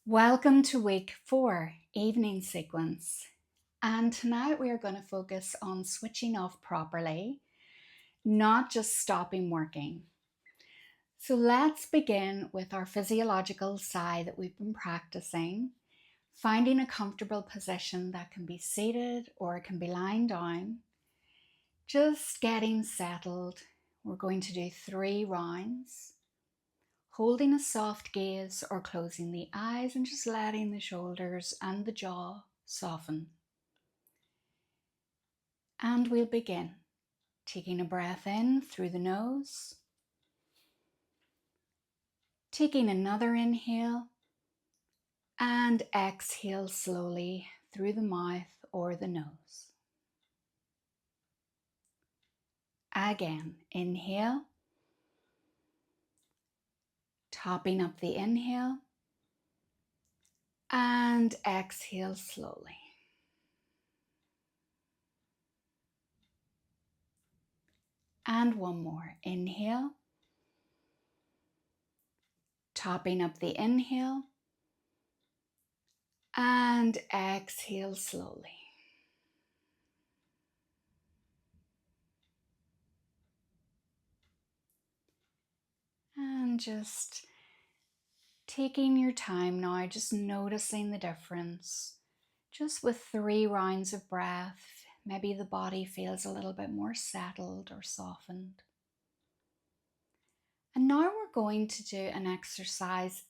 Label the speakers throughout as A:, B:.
A: Welcome to week 4, evening sequence. And tonight we are going to focus on switching off properly, not just stopping working. So let's begin with our physiological side that we've been practicing, finding a comfortable position that can be seated or it can be lying down. Just getting settled. We're going to do 3 rounds. Holding a soft gaze or closing the eyes and just letting the shoulders and the jaw soften. And we'll begin. Taking a breath in through the nose. Taking another inhale. And exhale slowly through the mouth or the nose. Again, inhale. Topping up the inhale. And exhale slowly. And one more. Inhale. Topping up the inhale. And exhale slowly. And just taking your time now, just noticing the difference. Just with 3 rounds of breath, maybe the body feels a little bit more settled or softened. And now we're going to do an exercise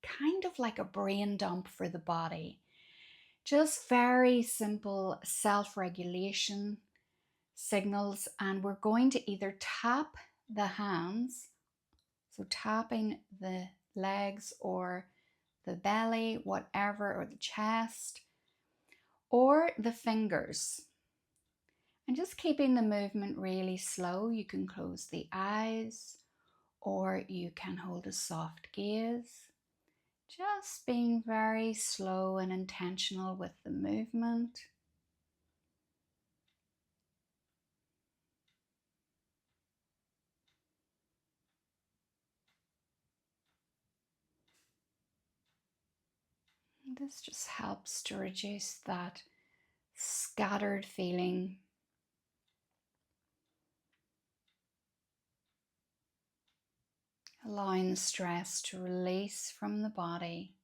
A: kind of like a brain dump for the body. Just very simple self-regulation signals, and we're going to either tap the hands, so tapping the legs or the belly, whatever, or the chest, or the fingers. And just keeping the movement really slow. You can close the eyes or you can hold a soft gaze. Just being very slow and intentional with the movement. This just helps to reduce that scattered feeling. Allowing the stress to release from the body.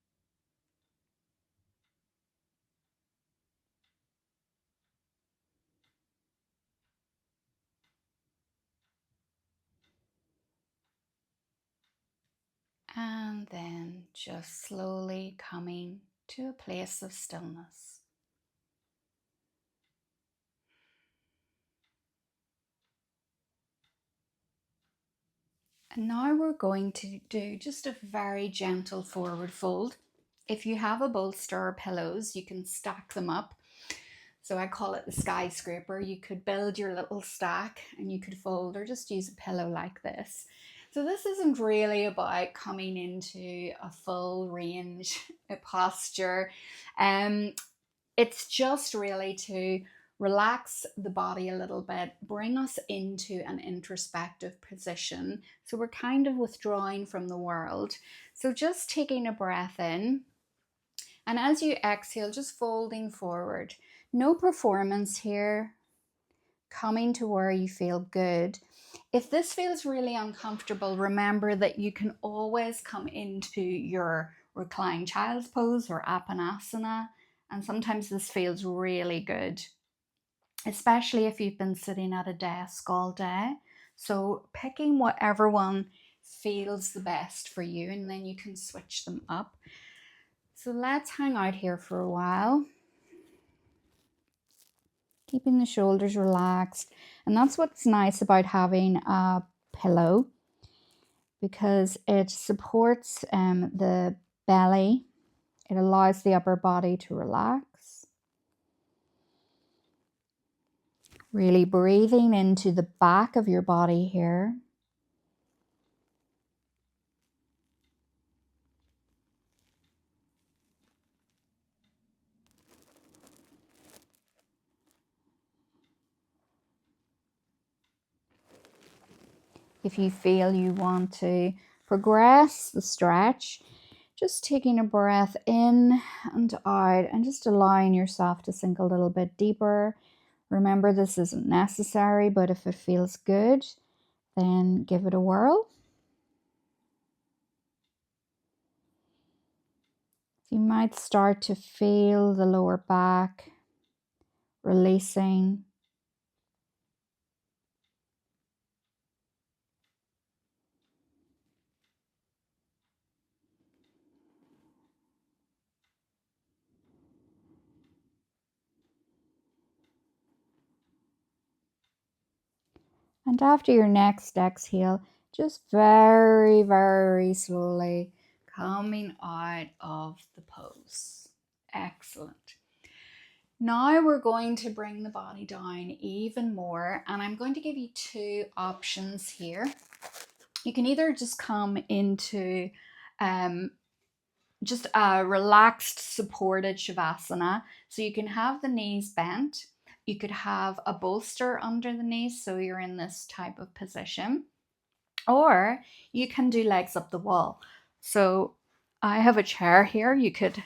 A: And then just slowly coming to a place of stillness. And now we're going to do just a very gentle forward fold. If you have a bolster or pillows, you can stack them up. So I call it the skyscraper. You could build your little stack and you could fold or just use a pillow like this. So this isn't really about coming into a full range posture. It's just really to relax the body a little bit, bring us into an introspective position. So we're kind of withdrawing from the world. So just taking a breath in, and as you exhale, just folding forward. No performance here, coming to where you feel good. If this feels really uncomfortable, remember that you can always come into your reclined child's pose or Apanasana. And sometimes this feels really good, especially if you've been sitting at a desk all day. So picking whatever one feels the best for you, and then you can switch them up. So let's hang out here for a while. Keeping the shoulders relaxed. And that's what's nice about having a pillow, because it supports the belly. It allows the upper body to relax. Really breathing into the back of your body here. If you feel you want to progress the stretch, Just taking a breath in and out and just allowing yourself to sink a little bit deeper. Remember, this isn't necessary, but if it feels good, then give it a whirl. You might start to feel the lower back releasing. And after your next exhale, just very, very slowly coming out of the pose. Excellent. Now we're going to bring the body down even more, and I'm going to give you two options here. You can either just come into just a relaxed, supported Shavasana. So you can have the knees bent. You could have a bolster under the knees, so you're in this type of position. Or you can do legs up the wall. So I have a chair here. You could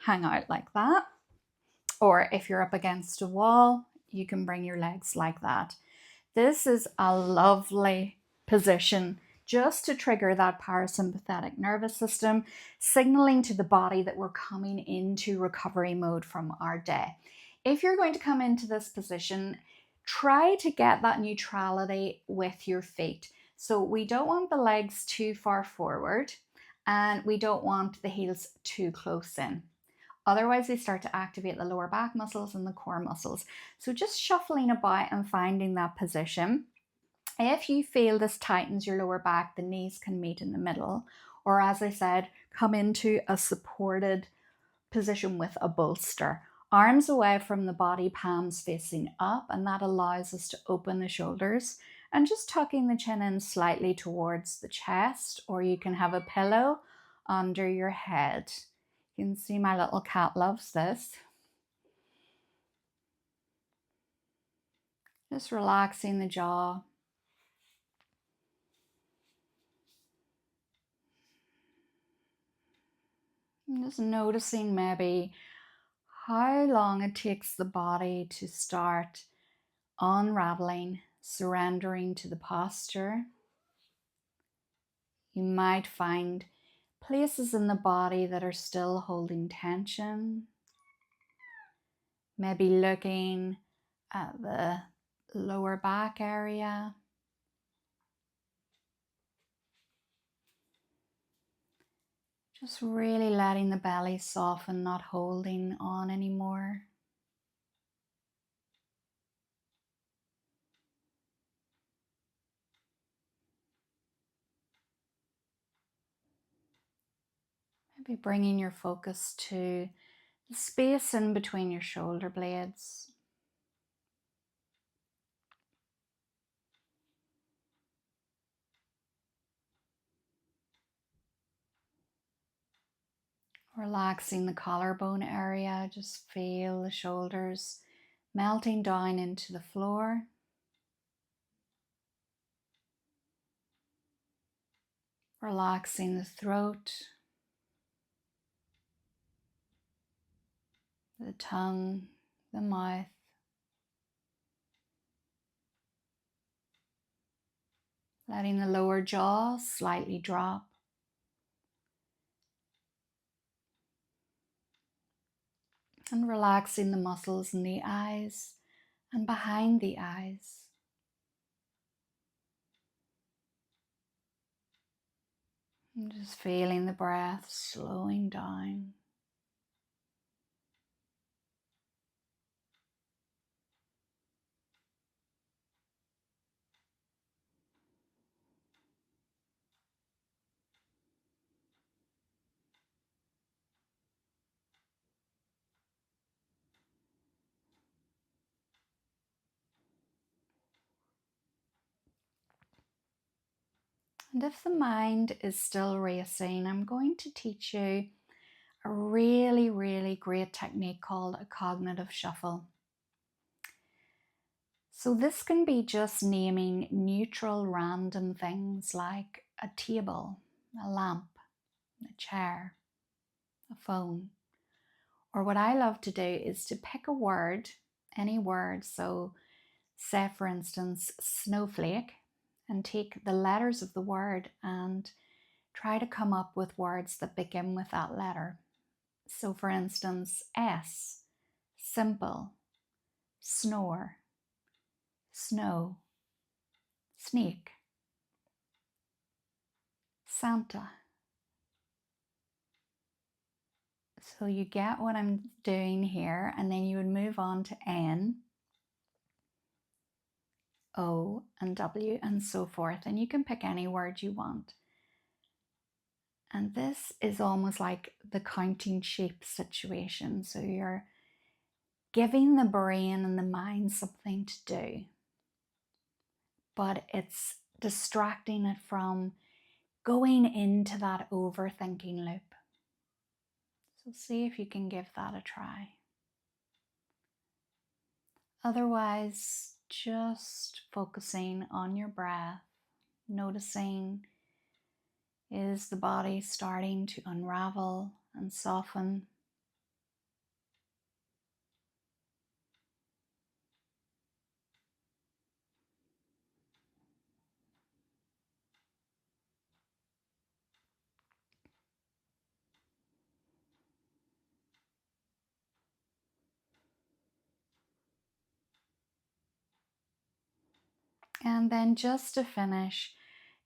A: hang out like that. Or if you're up against a wall, you can bring your legs like that. This is a lovely position just to trigger that parasympathetic nervous system, signaling to the body that we're coming into recovery mode from our day. If you're going to come into this position, try to get that neutrality with your feet. So we don't want the legs too far forward and we don't want the heels too close in. Otherwise, they start to activate the lower back muscles and the core muscles. So just shuffling about and finding that position. If you feel this tightens your lower back, the knees can meet in the middle. Or as I said, come into a supported position with a bolster. Arms away from the body, palms facing up, and that allows us to open the shoulders and just tucking the chin in slightly towards the chest, or you can have a pillow under your head. You can see my little cat loves this. Just relaxing the jaw. And just noticing maybe how long it takes the body to start unraveling, surrendering to the posture. You might find places in the body that are still holding tension. Maybe looking at the lower back area. Just really letting the belly soften, not holding on anymore. Maybe bringing your focus to the space in between your shoulder blades. Relaxing the collarbone area, just feel the shoulders melting down into the floor. Relaxing the throat, the tongue, the mouth. Letting the lower jaw slightly drop. And relaxing the muscles in the eyes and behind the eyes. And just feeling the breath slowing down. And if the mind is still racing, I'm going to teach you a really, really great technique called a cognitive shuffle. So this can be just naming neutral random things like a table, a lamp, a chair. a phone. Or what I love to do is to pick a word, any word. So say for instance, snowflake, and take the letters of the word and try to come up with words that begin with that letter. So for instance, S, simple, snore, snow, snake, Santa. So you get what I'm doing here, and then you would move on to N, O, and W, and so forth. And you can pick any word you want. And this is almost like the counting sheep situation. So you're giving the brain and the mind something to do, but it's distracting it from going into that overthinking loop. So see if you can give that a try. Otherwise, just focusing on your breath, noticing, is the body starting to unravel and soften? And then just to finish,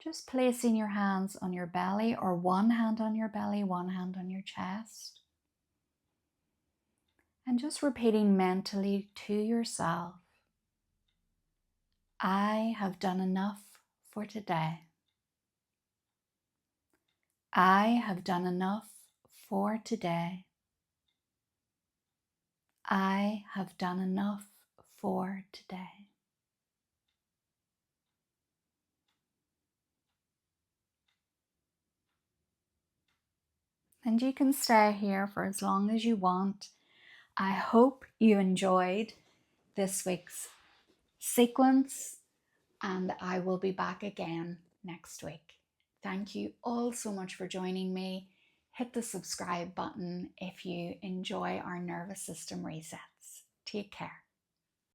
A: just placing your hands on your belly, or one hand on your belly, one hand on your chest. And just repeating mentally to yourself, I have done enough for today. I have done enough for today. I have done enough for today. And you can stay here for as long as you want. I hope you enjoyed this week's sequence, and I will be back again next week. Thank you all so much for joining me. Hit the subscribe button if you enjoy our nervous system resets. Take care.